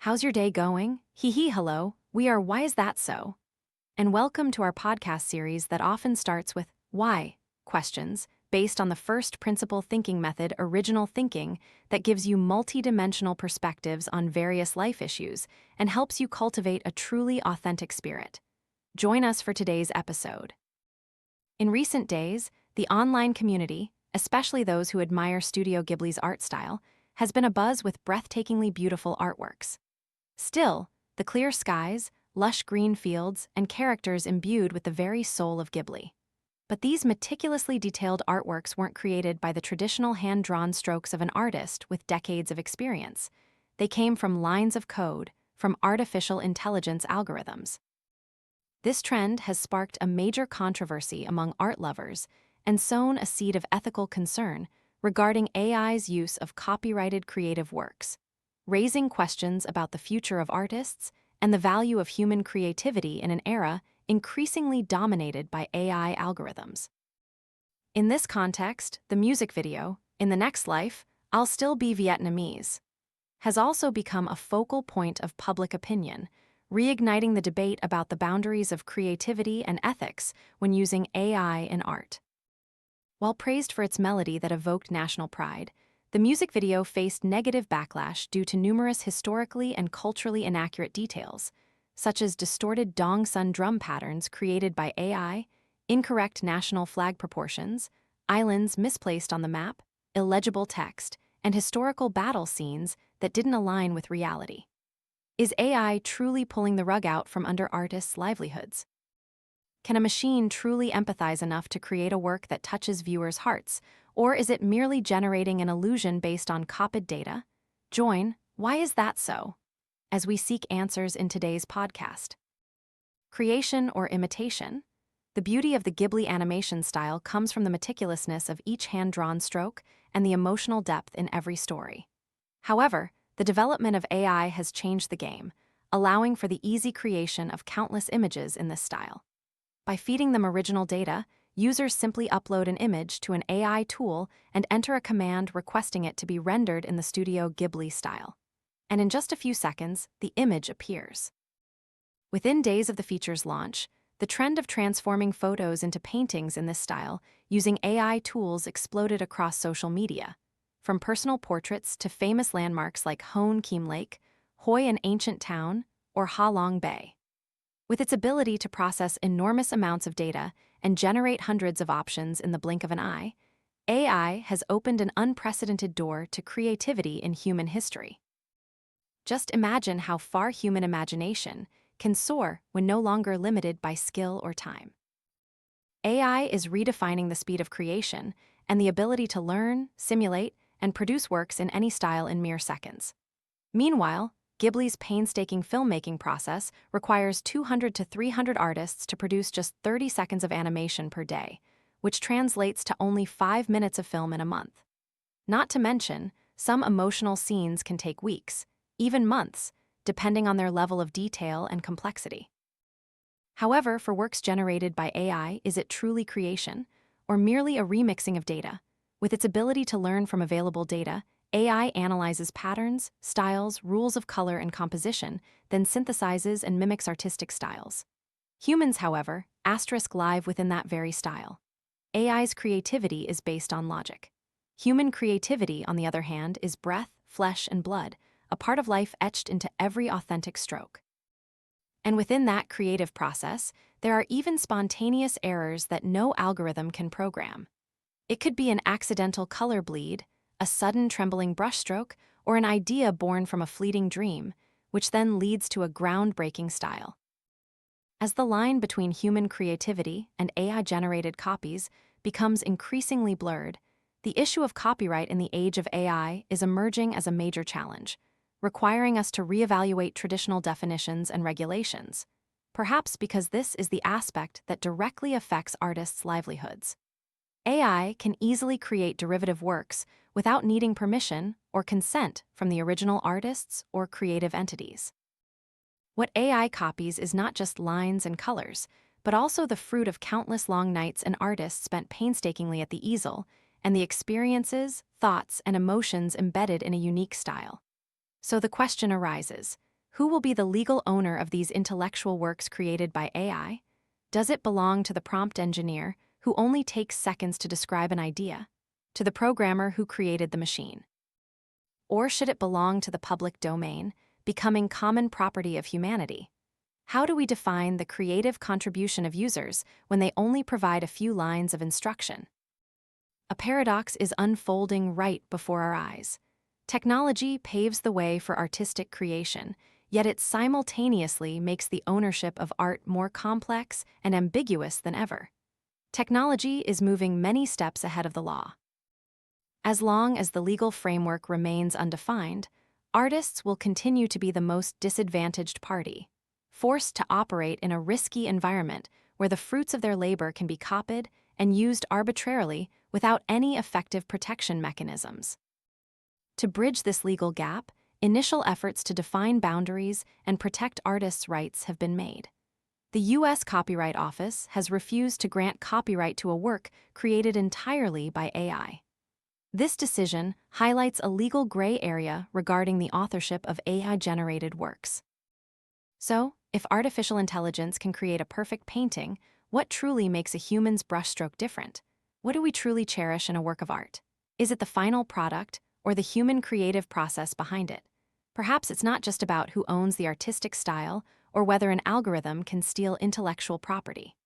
How's your day going? Hee hee, hello. We are Why Is That So? And welcome to our podcast series that often starts with why questions based on the first principle thinking method, original thinking, that gives you multi-dimensional perspectives on various life issues and helps you cultivate a truly authentic spirit. Join us for today's episode. In recent days, the online community, especially those who admire Studio Ghibli's art style, has been abuzz with breathtakingly beautiful artworks. Still, the clear skies, lush green fields, and characters imbued with the very soul of Ghibli. But these meticulously detailed artworks weren't created by the traditional hand-drawn strokes of an artist with decades of experience. They came from lines of code, from artificial intelligence algorithms. This trend has sparked a major controversy among art lovers and sown a seed of ethical concern regarding AI's use of copyrighted creative works, raising questions about the future of artists and the value of human creativity in an era increasingly dominated by AI algorithms. In this context, the music video, In the Next Life, I'll Still Be Vietnamese, has also become a focal point of public opinion, reigniting the debate about the boundaries of creativity and ethics when using AI in art. While praised for its melody that evoked national pride, the music video faced negative backlash due to numerous historically and culturally inaccurate details, such as distorted dong-sun drum patterns created by AI, incorrect national flag proportions, islands misplaced on the map, illegible text, and historical battle scenes that didn't align with reality. Is AI truly pulling the rug out from under artists' livelihoods? Can a machine truly empathize enough to create a work that touches viewers' hearts, or is it merely generating an illusion based on copied data? Join Why Is That So? As we seek answers in today's podcast. Creation or imitation? The beauty of the Ghibli animation style comes from the meticulousness of each hand-drawn stroke and the emotional depth in every story. However, the development of AI has changed the game, allowing for the easy creation of countless images in this style. By feeding them original data, users simply upload an image to an AI tool and enter a command requesting it to be rendered in the Studio Ghibli style. And in just a few seconds, the image appears. Within days of the feature's launch, the trend of transforming photos into paintings in this style using AI tools exploded across social media, from personal portraits to famous landmarks like Hoon Kiem Lake, Hoi an ancient town, or Ha Long Bay. With its ability to process enormous amounts of data and generate hundreds of options in the blink of an eye, AI has opened an unprecedented door to creativity in human history. Just imagine how far human imagination can soar when no longer limited by skill or time. AI is redefining the speed of creation and the ability to learn, simulate, and produce works in any style in mere seconds. Meanwhile, Ghibli's painstaking filmmaking process requires 200 to 300 artists to produce just 30 seconds of animation per day, which translates to only 5 minutes of film in a month. Not to mention, some emotional scenes can take weeks, even months, depending on their level of detail and complexity. However, for works generated by AI, is it truly creation, or merely a remixing of data? With its ability to learn from available data, AI analyzes patterns, styles, rules of color and composition, then synthesizes and mimics artistic styles. Humans, however, live within that very style. AI's creativity is based on logic. Human creativity, on the other hand, is breath, flesh, and blood, a part of life etched into every authentic stroke. And within that creative process, there are even spontaneous errors that no algorithm can program. It could be an accidental color bleed, a sudden trembling brushstroke, or an idea born from a fleeting dream, which then leads to a groundbreaking style. As the line between human creativity and AI-generated copies becomes increasingly blurred, the issue of copyright in the age of AI is emerging as a major challenge, requiring us to reevaluate traditional definitions and regulations, perhaps because this is the aspect that directly affects artists' livelihoods. AI can easily create derivative works without needing permission or consent from the original artists or creative entities. What AI copies is not just lines and colors, but also the fruit of countless long nights an artist spent painstakingly at the easel and the experiences, thoughts, and emotions embedded in a unique style. So the question arises, Who will be the legal owner of these intellectual works created by AI? Does it belong to the prompt engineer, who only takes seconds to describe an idea, to the programmer who created the machine? Or should it belong to the public domain, becoming common property of humanity? How do we define the creative contribution of users when they only provide a few lines of instruction? A paradox is unfolding right before our eyes. Technology paves the way for artistic creation, yet it simultaneously makes the ownership of art more complex and ambiguous than ever. Technology is moving many steps ahead of the law. As long as the legal framework remains undefined, artists will continue to be the most disadvantaged party, forced to operate in a risky environment where the fruits of their labor can be copied and used arbitrarily without any effective protection mechanisms. To bridge this legal gap, initial efforts to define boundaries and protect artists' rights have been made. The U.S. Copyright Office has refused to grant copyright to a work created entirely by AI. This decision highlights a legal gray area regarding the authorship of AI-generated works. So, if artificial intelligence can create a perfect painting, what truly makes a human's brushstroke different? What do we truly cherish in a work of art? Is it the final product, or the human creative process behind it? Perhaps it's not just about who owns the artistic style or whether an algorithm can steal intellectual property.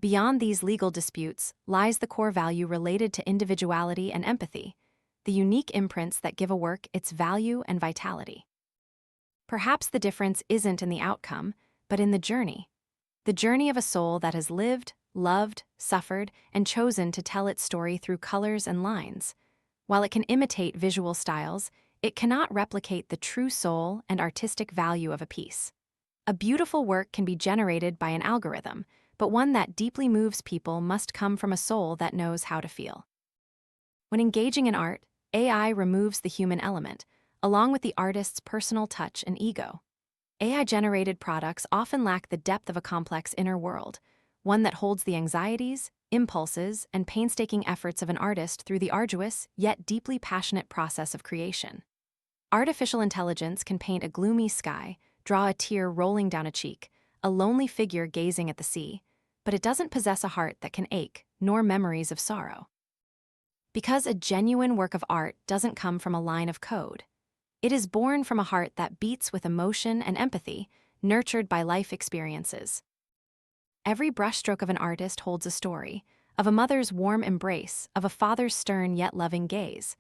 Beyond these legal disputes lies the core value related to individuality and empathy, the unique imprints that give a work its value and vitality. Perhaps the difference isn't in the outcome, but in the journey of a soul that has lived, loved, suffered, and chosen to tell its story through colors and lines. While it can imitate visual styles, it cannot replicate the true soul and artistic value of a piece. A beautiful work can be generated by an algorithm, but one that deeply moves people must come from a soul that knows how to feel. When engaging in art, AI removes the human element, along with the artist's personal touch and ego. AI-generated products often lack the depth of a complex inner world, one that holds the anxieties, impulses, and painstaking efforts of an artist through the arduous, yet deeply passionate process of creation. Artificial intelligence can paint a gloomy sky, draw a tear rolling down a cheek, a lonely figure gazing at the sea, but it doesn't possess a heart that can ache, nor memories of sorrow. Because a genuine work of art doesn't come from a line of code. It is born from a heart that beats with emotion and empathy, nurtured by life experiences. Every brushstroke of an artist holds a story, of a mother's warm embrace, of a father's stern yet loving gaze,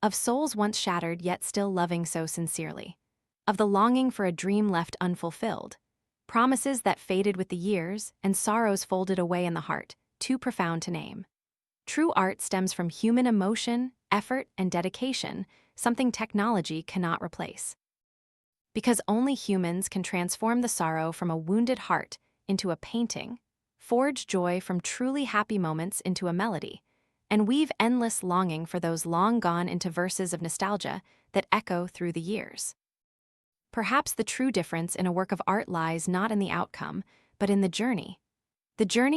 of souls once shattered yet still loving so sincerely, of the longing for a dream left unfulfilled, promises that faded with the years and sorrows folded away in the heart, too profound to name. True art stems from human emotion, effort, and dedication, something technology cannot replace. Because only humans can transform the sorrow from a wounded heart into a painting, forge joy from truly happy moments into a melody, and weave endless longing for those long gone into verses of nostalgia that echo through the years. Perhaps the true difference in a work of art lies not in the outcome, but in the journey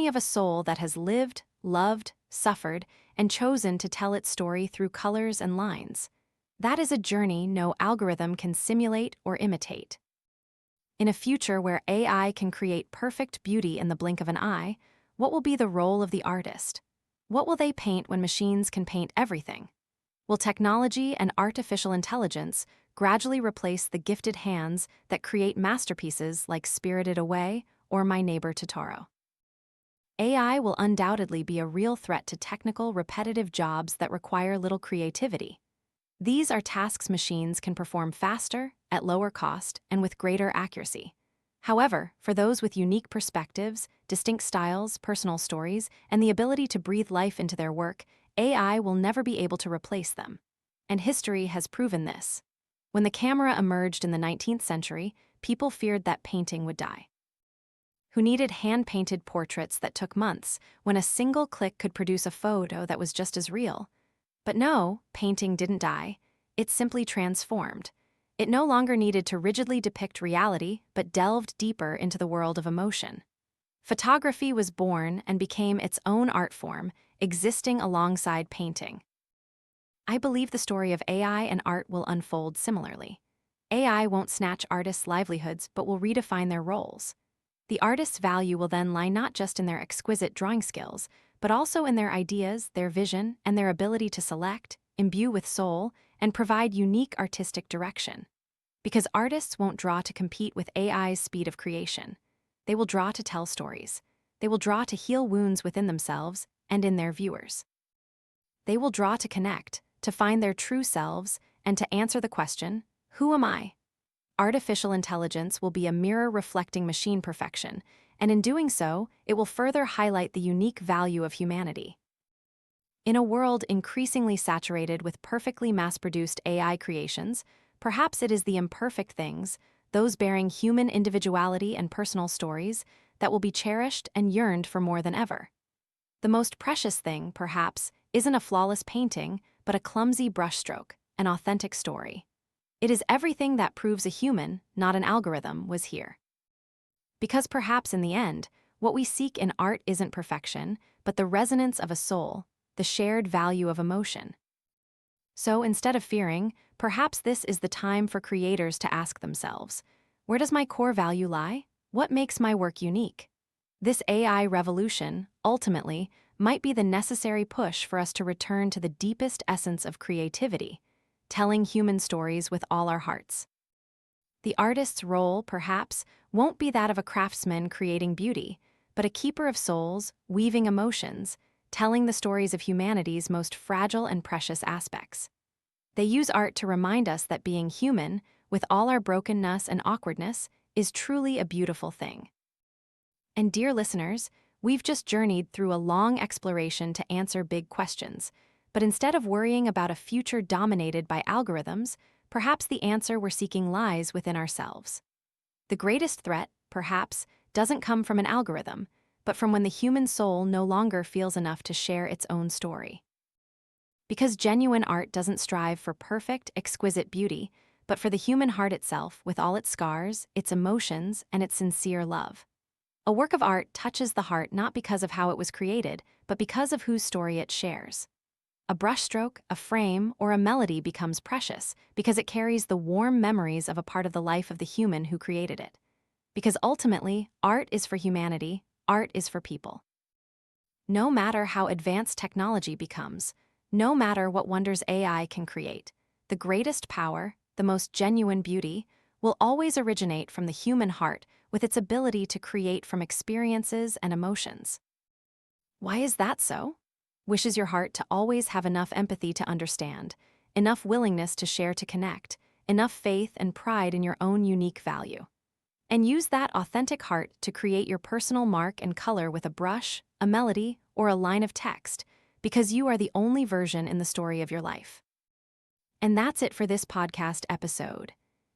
of a soul that has lived, loved, suffered, and chosen to tell its story through colors and lines. That is a journey no algorithm can simulate or imitate. In a future where AI can create perfect beauty in the blink of an eye, what will be the role of the artist? What will they paint when machines can paint everything? Will technology and artificial intelligence gradually replace the gifted hands that create masterpieces like Spirited Away or My Neighbor Totoro? AI will undoubtedly be a real threat to technical, repetitive jobs that require little creativity. These are tasks machines can perform faster, at lower cost, and with greater accuracy. However, for those with unique perspectives, distinct styles, personal stories, and the ability to breathe life into their work, AI will never be able to replace them. And history has proven this. When the camera emerged in the 19th century, people feared that painting would die. Who needed hand-painted portraits that took months, when a single click could produce a photo that was just as real? But no, painting didn't die. It simply transformed. It no longer needed to rigidly depict reality, but delved deeper into the world of emotion. Photography was born and became its own art form, existing alongside painting. I believe the story of AI and art will unfold similarly. AI won't snatch artists' livelihoods but will redefine their roles. The artist's value will then lie not just in their exquisite drawing skills, but also in their ideas, their vision, and their ability to select, imbue with soul, and provide unique artistic direction. Because artists won't draw to compete with AI's speed of creation. They will draw to tell stories. They will draw to heal wounds within themselves and in their viewers. They will draw to connect, to find their true selves, and to answer the question, who am I? Artificial intelligence will be a mirror reflecting machine perfection, and in doing so, it will further highlight the unique value of humanity. In a world increasingly saturated with perfectly mass-produced AI creations, perhaps it is the imperfect things, those bearing human individuality and personal stories, that will be cherished and yearned for more than ever. The most precious thing, perhaps, isn't a flawless painting, but a clumsy brushstroke, an authentic story. It is everything that proves a human, not an algorithm, was here. Because perhaps in the end, what we seek in art isn't perfection, but the resonance of a soul, the shared value of emotion. So instead of fearing, perhaps this is the time for creators to ask themselves, where does my core value lie? What makes my work unique? This AI revolution, ultimately, might be the necessary push for us to return to the deepest essence of creativity, telling human stories with all our hearts. The artist's role, perhaps, won't be that of a craftsman creating beauty, but a keeper of souls, weaving emotions, telling the stories of humanity's most fragile and precious aspects. They use art to remind us that being human, with all our brokenness and awkwardness, is truly a beautiful thing. And dear listeners, we've just journeyed through a long exploration to answer big questions, but instead of worrying about a future dominated by algorithms, perhaps the answer we're seeking lies within ourselves. The greatest threat, perhaps, doesn't come from an algorithm, but from when the human soul no longer feels enough to share its own story. Because genuine art doesn't strive for perfect, exquisite beauty, but for the human heart itself with all its scars, its emotions, and its sincere love. A work of art touches the heart not because of how it was created, but because of whose story it shares. A brushstroke, a frame, or a melody becomes precious because it carries the warm memories of a part of the life of the human who created it. Because ultimately, art is for humanity, art is for people. No matter how advanced technology becomes, no matter what wonders AI can create, the greatest power, the most genuine beauty, will always originate from the human heart with its ability to create from experiences and emotions. Why is that so? Wishes your heart to always have enough empathy to understand, enough willingness to share to connect, enough faith and pride in your own unique value. And use that authentic heart to create your personal mark and color with a brush, a melody, or a line of text, because you are the only version in the story of your life. And that's it for this podcast episode.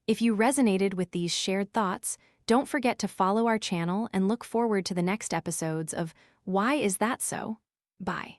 If you resonated with these shared thoughts, don't forget to follow our channel and look forward to the next episodes of Why Is That So? Bye.